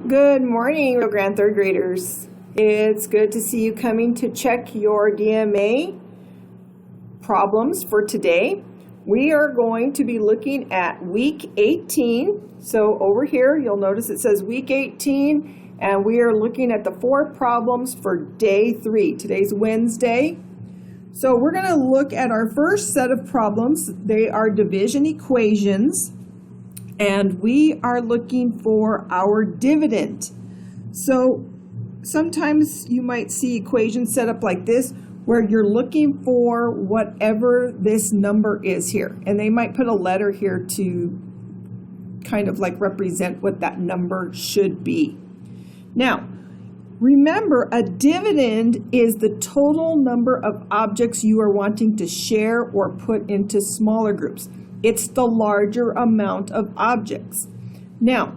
Good morning, Rio Grande third graders. It's good to see you coming to check your DMA problems for today. We are going to be looking at week 18. So over here, you'll notice it says week 18, and we are looking at the 4 problems for day 3. Today's Wednesday. So we're going to look at our first set of problems. They are division equations. And we are looking for our dividend. So sometimes you might see equations set up like this where you're looking for whatever this number is here. And they might put a letter here to kind of like represent what that number should be. Now, remember, a dividend is the total number of objects you are wanting to share or put into smaller groups. It's the larger amount of objects. Now,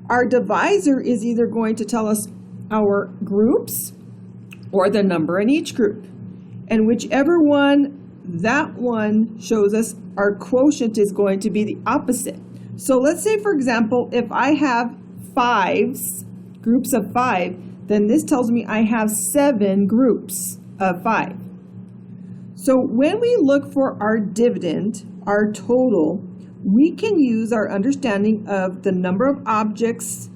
our divisor is either going to tell us our groups or the number in each group. And whichever one that one shows us, our quotient is going to be the opposite. So let's say, for example, if I have groups of 5, then this tells me I have 7 groups of 5. So when we look for our dividend, our total, we can use our understanding of the number of objects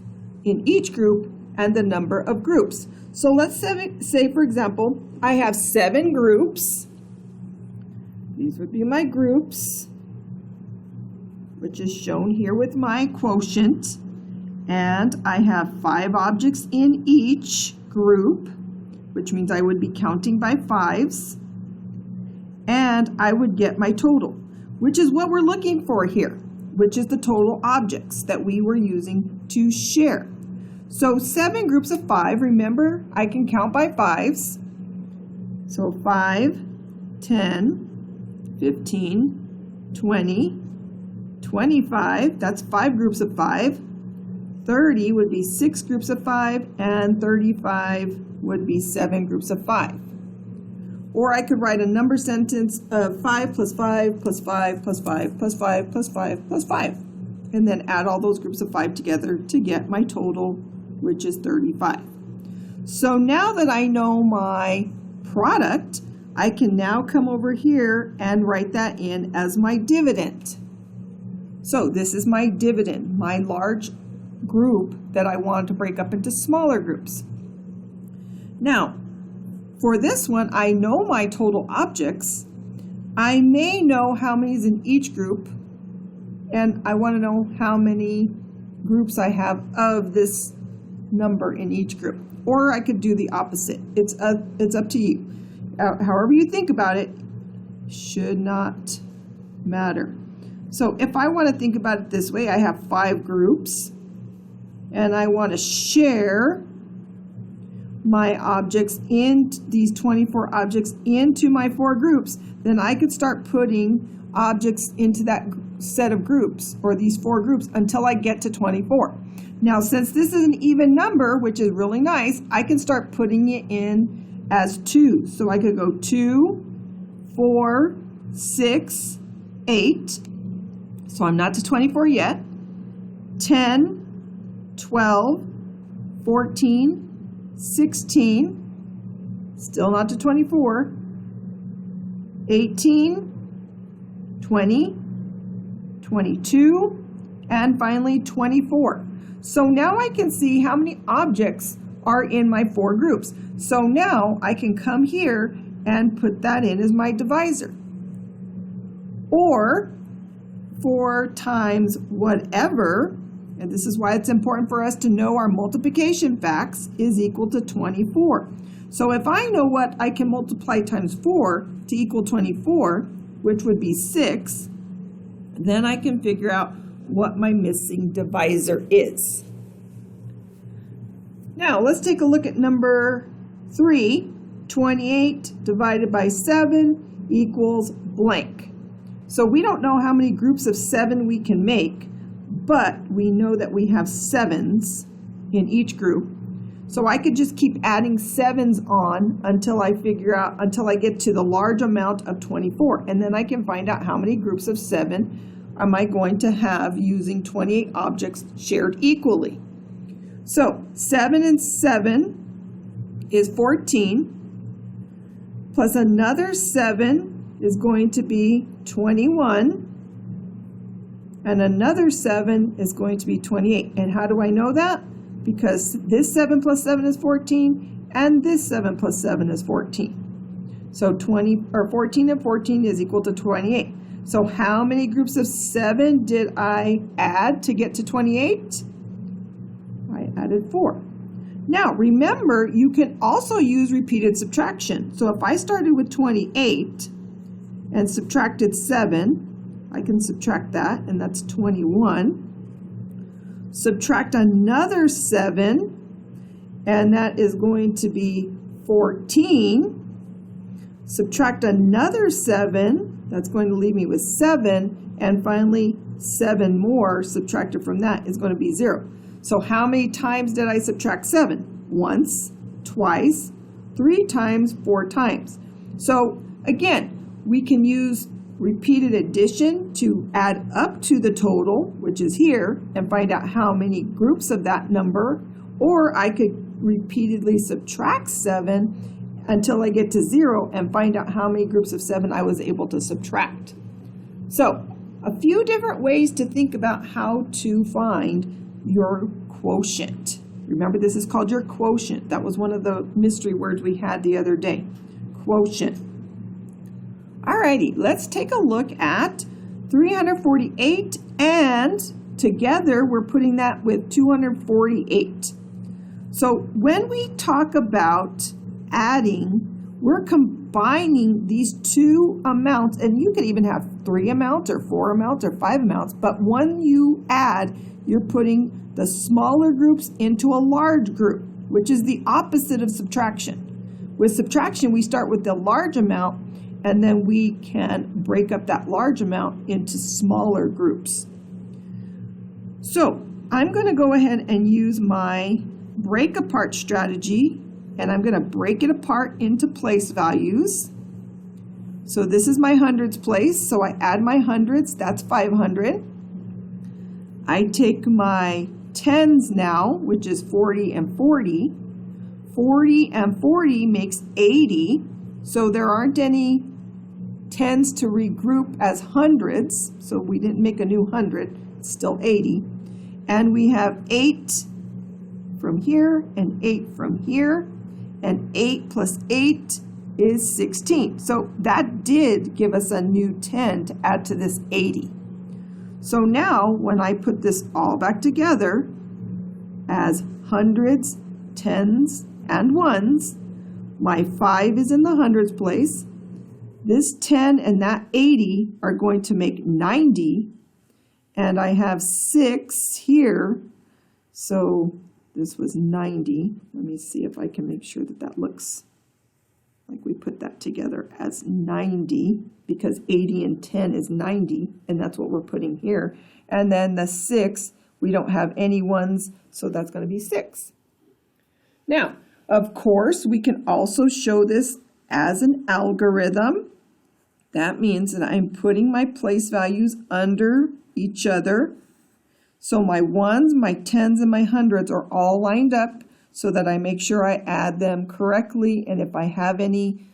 in each group and the number of groups. So let's say, for example, I have 7 groups. These would be my groups, which is shown here with my quotient. And I have 5 objects in each group, which means I would be counting by 5s. And I would get my total, which is what we're looking for here, which is the total objects that we were using to share. So 7 groups of 5, remember, I can count by 5s. So 5, 10, 15, 20, 25, that's 5 groups of 5. 30 would be 6 groups of 5, and 35 would be 7 groups of 5. Or I could write a number sentence of 5 plus 5 plus 5 plus 5 plus 5 plus 5 plus 5. And then add all those groups of 5 together to get my total, which is 35. So now that I know my product, I can now come over here and write that in as my dividend. So this is my dividend, my large group that I want to break up into smaller groups. Now, for this one, I know my total objects. I may know how many is in each group, and I want to know how many groups I have of this number in each group. Or I could do the opposite. It's up to you. However you think about it, should not matter. So if I want to think about it this way, I have 5 groups, and I want to share my objects in these 24 objects into my 4 groups, then I could start putting objects into that set of groups, or these 4 groups, until I get to 24. Now, since this is an even number, which is really nice, I can start putting it in as 2. So I could go 2, 4, 6, 8. So I'm not to 24 yet. 10, 12, 14, 16, still not to 24, 18, 20, 22, and finally 24. So now I can see how many objects are in my 4 groups. So now I can come here and put that in as my divisor. Or 4 times whatever, and this is why it's important for us to know our multiplication facts, is equal to 24. So if I know what I can multiply times 4 to equal 24, which would be 6, then I can figure out what my missing divisor is. Now let's take a look at number 3. 28 divided by 7 equals blank. So we don't know how many groups of 7 we can make, but we know that we have 7s in each group. So I could just keep adding 7s on until I get to the large amount of 24. And then I can find out how many groups of 7 am I going to have using 28 objects shared equally. So 7 and 7 is 14, plus another 7 is going to be 21, and another 7 is going to be 28. And how do I know that? Because this 7 plus 7 is 14, and this 7 plus 7 is 14. So 14 and 14 is equal to 28. So how many groups of 7 did I add to get to 28? I added 4. Now remember, you can also use repeated subtraction. So if I started with 28 and subtracted 7, I can subtract that, and that's 21. Subtract another 7, and that is going to be 14. Subtract another 7, that's going to leave me with 7, and finally 7 more subtracted from that is going to be 0. So how many times did I subtract 7? Once, twice, 3 times, 4 times. So again, we can use repeated addition to add up to the total, which is here, and find out how many groups of that number, or I could repeatedly subtract 7 until I get to 0 and find out how many groups of 7 I was able to subtract. So a few different ways to think about how to find your quotient. Remember, this is called your quotient. That was one of the mystery words we had the other day. Quotient. Alrighty, let's take a look at 348, and together we're putting that with 248. So when we talk about adding, we're combining these two amounts, and you could even have 3 amounts or 4 amounts or 5 amounts, but when you add, you're putting the smaller groups into a large group, which is the opposite of subtraction. With subtraction, we start with the large amount, and then we can break up that large amount into smaller groups. So I'm going to go ahead and use my break apart strategy, and I'm going to break it apart into place values. So this is my hundreds place, so I add my hundreds, that's 500. I take my tens now, which is 40 and 40. 40 and 40 makes 80, so there aren't any tens to regroup as hundreds, so we didn't make a new 100, it's still 80. And we have 8 from here and 8 from here, and 8 plus 8 is 16. So that did give us a new 10 to add to this 80. So now when I put this all back together as hundreds, tens, and ones, my 5 is in the hundreds place. This 10 and that 80 are going to make 90, and I have 6 here, so this was 90. Let me see if I can make sure that that looks like we put that together as 90, because 80 and 10 is 90, and that's what we're putting here. And then the 6, we don't have any ones, so that's going to be 6. Now, of course, we can also show this as an algorithm. That means that I'm putting my place values under each other. So my ones, my tens, and my hundreds are all lined up so that I make sure I add them correctly. And if I have any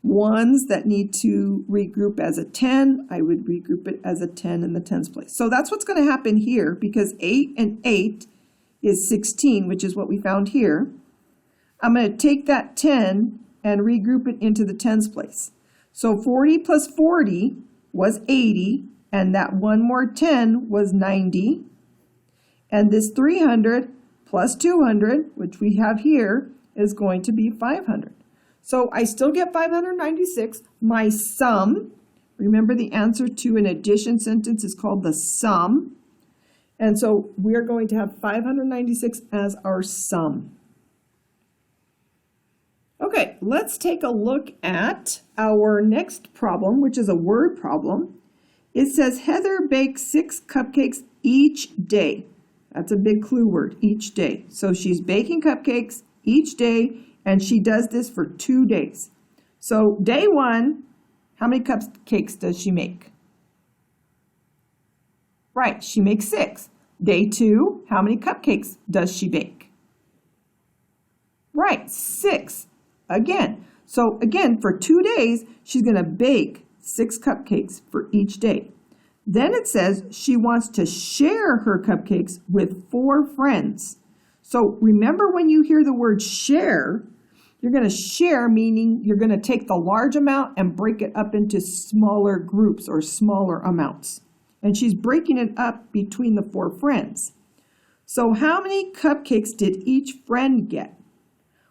ones that need to regroup as a 10, I would regroup it as a 10 in the tens place. So that's what's going to happen here, because 8 and 8 is 16, which is what we found here. I'm going to take that 10 and regroup it into the tens place. So 40 plus 40 was 80, and that one more 10 was 90. And this 300 plus 200, which we have here, is going to be 500. So I still get 596. My sum, remember the answer to an addition sentence is called the sum. And so we're going to have 596 as our sum. Okay, let's take a look at our next problem, which is a word problem. It says Heather bakes 6 cupcakes each day. That's a big clue word, each day. So she's baking cupcakes each day, and she does this for 2 days. So day 1, how many cupcakes does she make? Right, she makes 6. Day 2, how many cupcakes does she bake? Right, 6. Again. So again, for 2 days, she's going to bake 6 cupcakes for each day. Then it says she wants to share her cupcakes with 4 friends. So remember, when you hear the word share, you're going to share, meaning you're going to take the large amount and break it up into smaller groups or smaller amounts. And she's breaking it up between the 4 friends. So how many cupcakes did each friend get?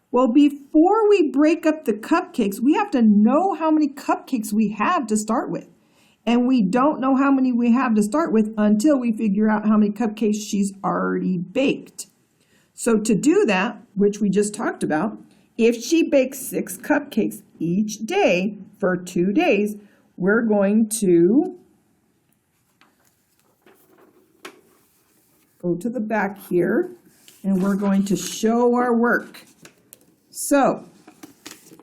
Well, before we break up the cupcakes, we have to know how many cupcakes we have to start with. And we don't know how many we have to start with until we figure out how many cupcakes she's already baked. So to do that, which we just talked about, if she bakes 6 cupcakes each day for 2 days, we're going to go to the back here and we're going to show our work. So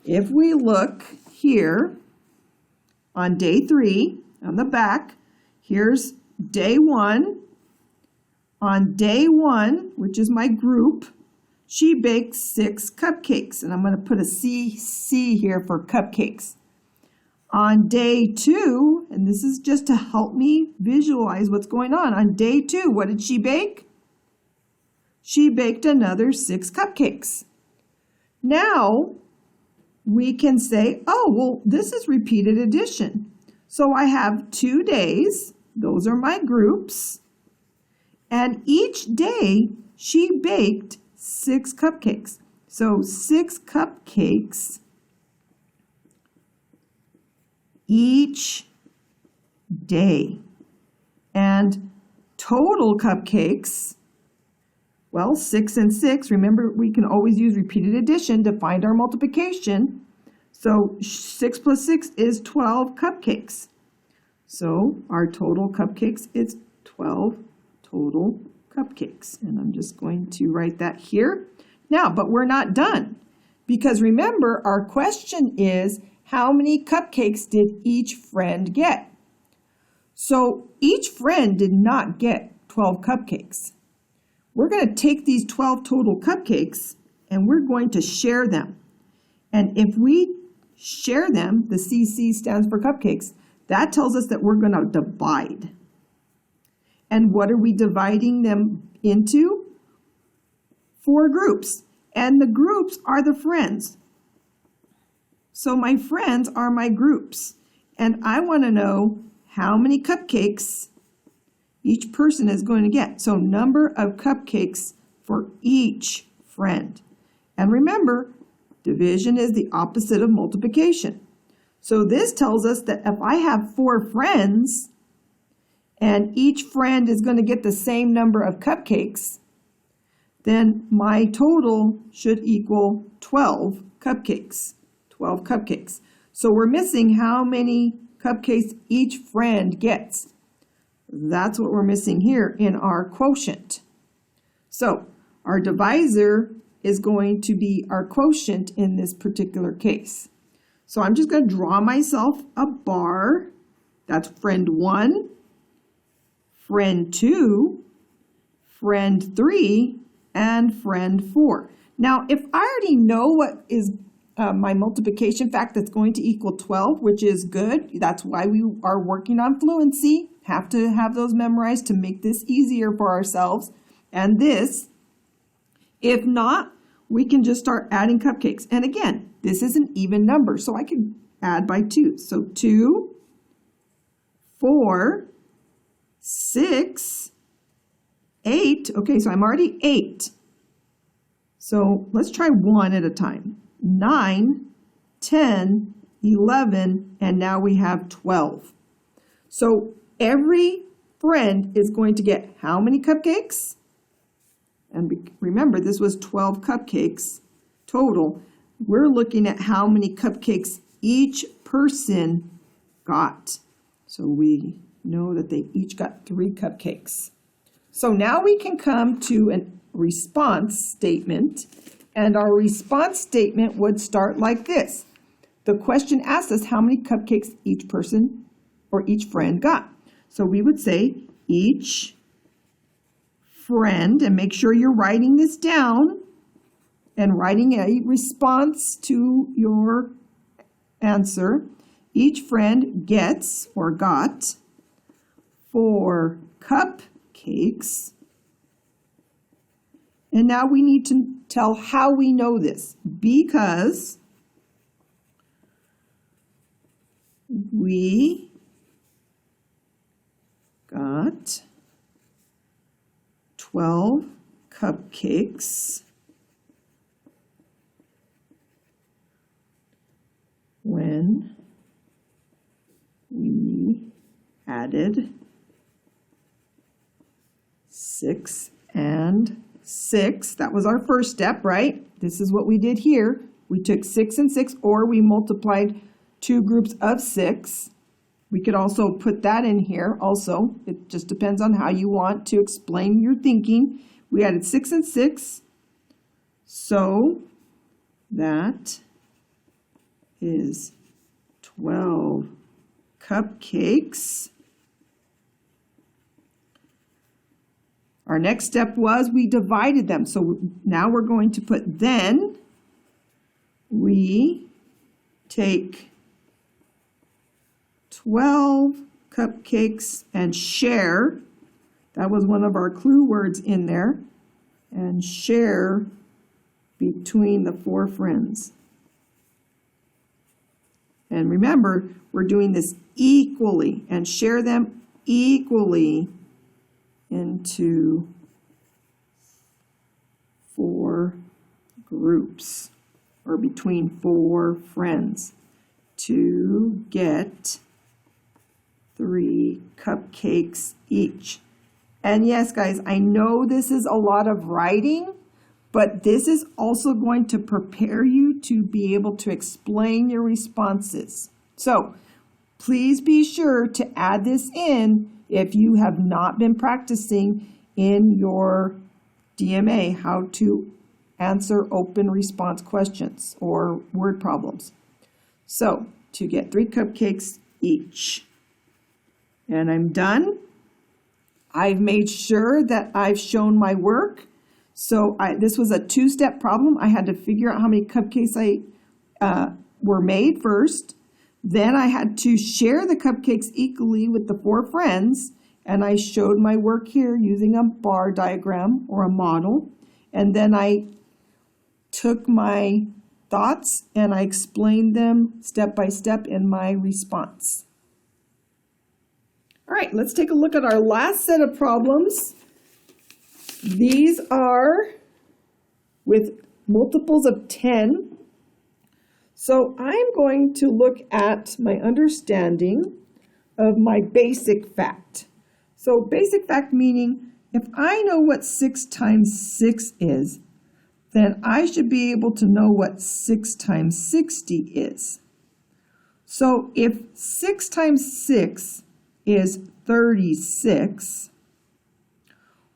if we look here on day 3 on the back, here's day 1. On day 1, which is my group, she baked 6 cupcakes, and I'm going to put a CC here for cupcakes. On day 2, and this is just to help me visualize what's going on day 2, what did she bake? She baked another 6 cupcakes. Now, we can say, oh, well, this is repeated addition. So I have 2 days, those are my groups, and each day she baked 6 cupcakes. So 6 cupcakes each day. And total cupcakes, well, 6 and 6. Remember, we can always use repeated addition to find our multiplication. So 6 plus 6 is 12 cupcakes. So our total cupcakes is 12 total cupcakes. And I'm just going to write that here. Now, but we're not done. Because remember, our question is, how many cupcakes did each friend get? So each friend did not get 12 cupcakes. We're going to take these 12 total cupcakes and we're going to share them. And if we share them, the CC stands for cupcakes, that tells us that we're going to divide. And what are we dividing them into? 4 groups. And the groups are the friends. So my friends are my groups. And I want to know how many cupcakes each person is going to get. So number of cupcakes for each friend. And remember, division is the opposite of multiplication. So this tells us that if I have 4 friends and each friend is going to get the same number of cupcakes, then my total should equal 12 cupcakes. 12 cupcakes. So we're missing how many cupcakes each friend gets. That's what we're missing here in our quotient. So our divisor is going to be our quotient in this particular case. So I'm just going to draw myself a bar. That's friend 1, friend 2, friend 3, and friend 4. Now, if I already know what is my multiplication fact that's going to equal 12, which is good, that's why we are working on fluency, have to have those memorized to make this easier for ourselves. And this, if not, we can just start adding cupcakes. And again, this is an even number, so I can add by 2. So 2, 4, 6, 8. Okay, so I'm already 8. So let's try 1 at a time. 9, 10, 11, and now we have 12. So every friend is going to get how many cupcakes? And remember, this was 12 cupcakes total. We're looking at how many cupcakes each person got. So we know that they each got 3 cupcakes. So now we can come to a response statement. And our response statement would start like this. The question asks us how many cupcakes each person or each friend got. So we would say each friend, and make sure you're writing this down, and writing a response to your answer. Each friend gets or got 4 cupcakes. And now we need to tell how we know this, because we got 12 cupcakes when we added 6 and 6. That was our first step, right? This is what we did here. We took 6 and 6, or we multiplied 2 groups of 6. We could also put that in here also. It just depends on how you want to explain your thinking. We added 6 and 6. So that is 12 cupcakes. Our next step was we divided them. So now we're going to put then we take 12 cupcakes and share. That was one of our clue words in there. And share between the 4 friends. And remember, we're doing this equally, and share them equally into 4 groups, or between 4 friends, to get 3 cupcakes each. And yes, guys, I know this is a lot of writing, but this is also going to prepare you to be able to explain your responses. So please be sure to add this in if you have not been practicing in your DMA how to answer open response questions or word problems. So to get 3 cupcakes each. And I'm done. I've made sure that I've shown my work. So this was a 2-step problem. I had to figure out how many cupcakes were made first. Then I had to share the cupcakes equally with the 4 friends. And I showed my work here using a bar diagram or a model. And then I took my thoughts and I explained them step by step in my response. All right, let's take a look at our last set of problems. These are with multiples of 10. So I'm going to look at my understanding of my basic fact. So basic fact meaning if I know what 6 times 6 is, then I should be able to know what 6 times 60 is. So if 6 times 6 is 36,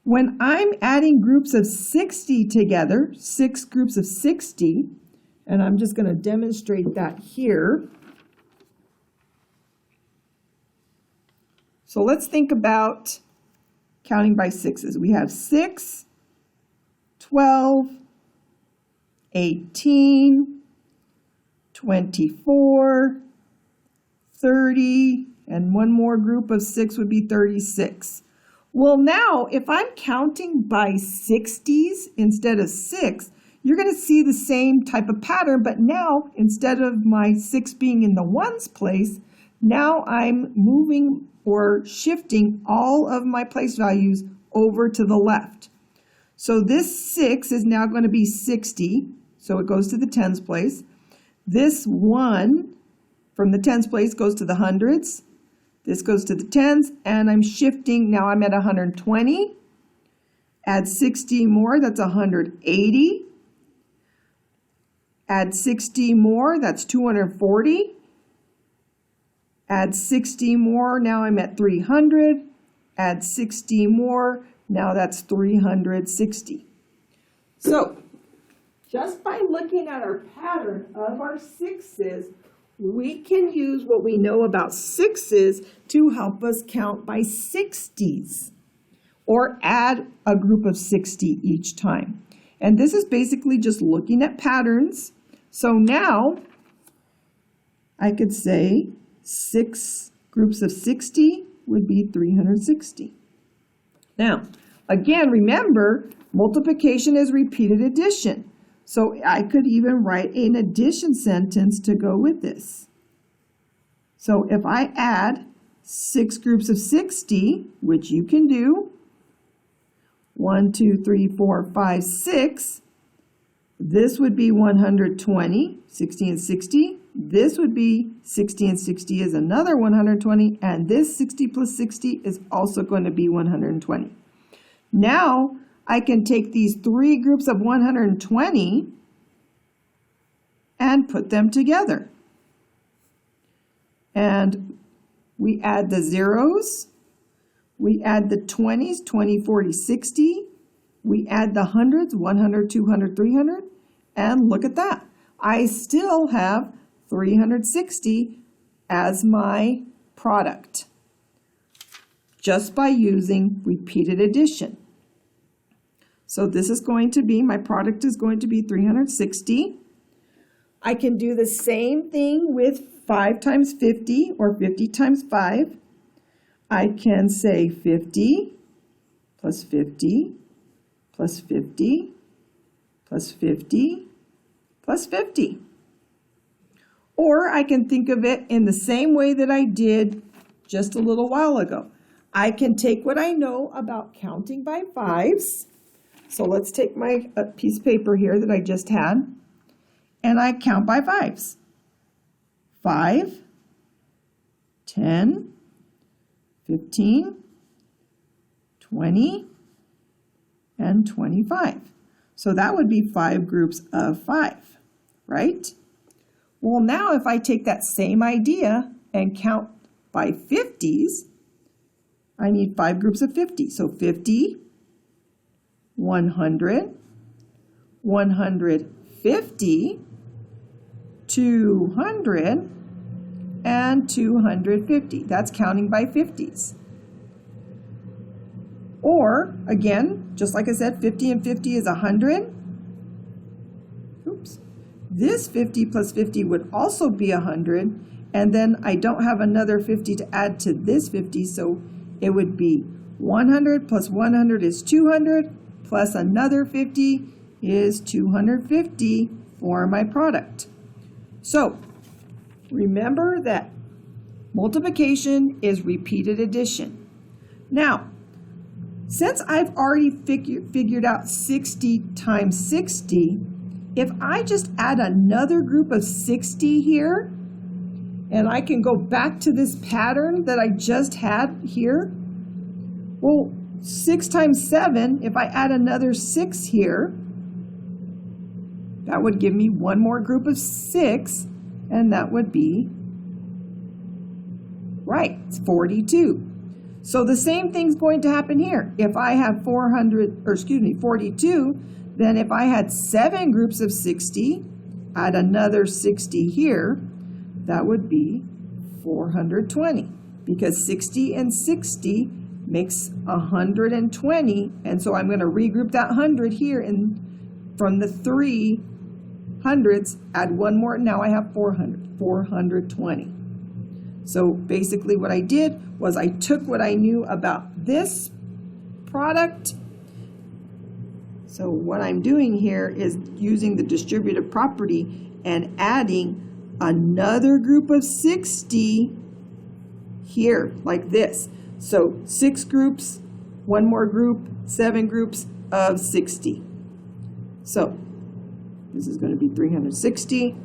when I'm adding groups of 60 together, 6 groups of 60, and I'm just going to demonstrate that here. So let's think about counting by 6s. We have 6, 12, 18, 24, 30, and one more group of 6 would be 36. Well, now, if I'm counting by 60s instead of 6, you're going to see the same type of pattern, but now, instead of my 6 being in the ones place, now I'm moving or shifting all of my place values over to the left. So this 6 is now going to be 60, so it goes to the tens place. This 1 from the tens place goes to the hundreds. This goes to the tens, and I'm shifting. Now I'm at 120. Add 60 more, that's 180. Add 60 more, that's 240. Add 60 more, now I'm at 300. Add 60 more, now that's 360. So, just by looking at our pattern of our 6s, we can use what we know about 6s to help us count by 60s or add a group of 60 each time. And this is basically just looking at patterns. So now I could say 6 groups of 60 would be 360. Now, again, remember, multiplication is repeated addition. So I could even write an addition sentence to go with this. So if I add 6 groups of 60, which you can do, 1, 2, 3, 4, 5, 6, this would be 120, 60 and 60. This would be 60 and 60 is another 120, and this 60 plus 60 is also going to be 120. Now I can take these 3 groups of 120 and put them together. And we add the zeros, we add the 20s, 20, 40, 60, we add the hundreds, 100, 200, 300, and look at that. I still have 360 as my product, just by using repeated addition. So this is going to be, my product is going to be 360. I can do the same thing with 5 times 50 or 50 times 5. I can say 50 plus 50 plus 50 plus 50 plus 50. Or I can think of it in the same way that I did just a little while ago. I can take what I know about counting by 5s. So let's take my piece of paper here that I just had, and I count by 5s. 5, 10, 15, 20, and 25. So that would be 5 groups of 5, right? Well, now if I take that same idea and count by 50s, I need 5 groups of 50. So 50, 100, 150, 200, and 250. That's counting by 50s. Or, again, just like I said, 50 and 50 is 100. Oops. This 50 plus 50 would also be 100, and then I don't have another 50 to add to this 50, so it would be 100 plus 100 is 200, plus another 50 is 250 for my product. So, remember that multiplication is repeated addition. Now, since I've already figured out 60 times 60, if I just add another group of 60 here, and I can go back to this pattern that I just had here, well, 6 times 7, if I add another 6 here, that would give me one more group of 6, and that would be, right, it's 42. So the same thing's going to happen here. If I have 42, then if I had 7 groups of 60, add another 60 here, that would be 420, because 60 and 60 makes 120, and so I'm going to regroup that 100 here, and from the 3 hundreds, add one more, now I have 420. So basically what I did was I took what I knew about this product. So what I'm doing here is using the distributive property and adding another group of 60 here, like this. So 6 groups, one more group, 7 groups of 60. So this is going to be 360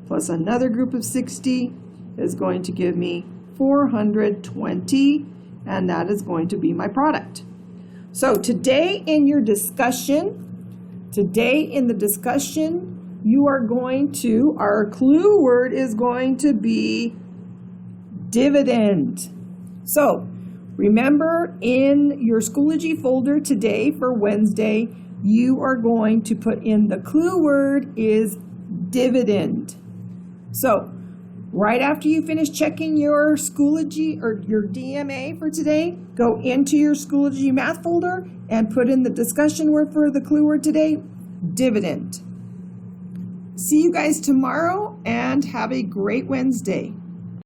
plus another group of 60 is going to give me 420, and that is going to be my product. So today in the discussion, you are going to, our clue word is going to be dividend. So remember, in your Schoology folder today for Wednesday, you are going to put in the clue word is dividend. So right after you finish checking your Schoology or your DMA for today, go into your Schoology math folder and put in the discussion word for the clue word today, dividend. See you guys tomorrow and have a great Wednesday.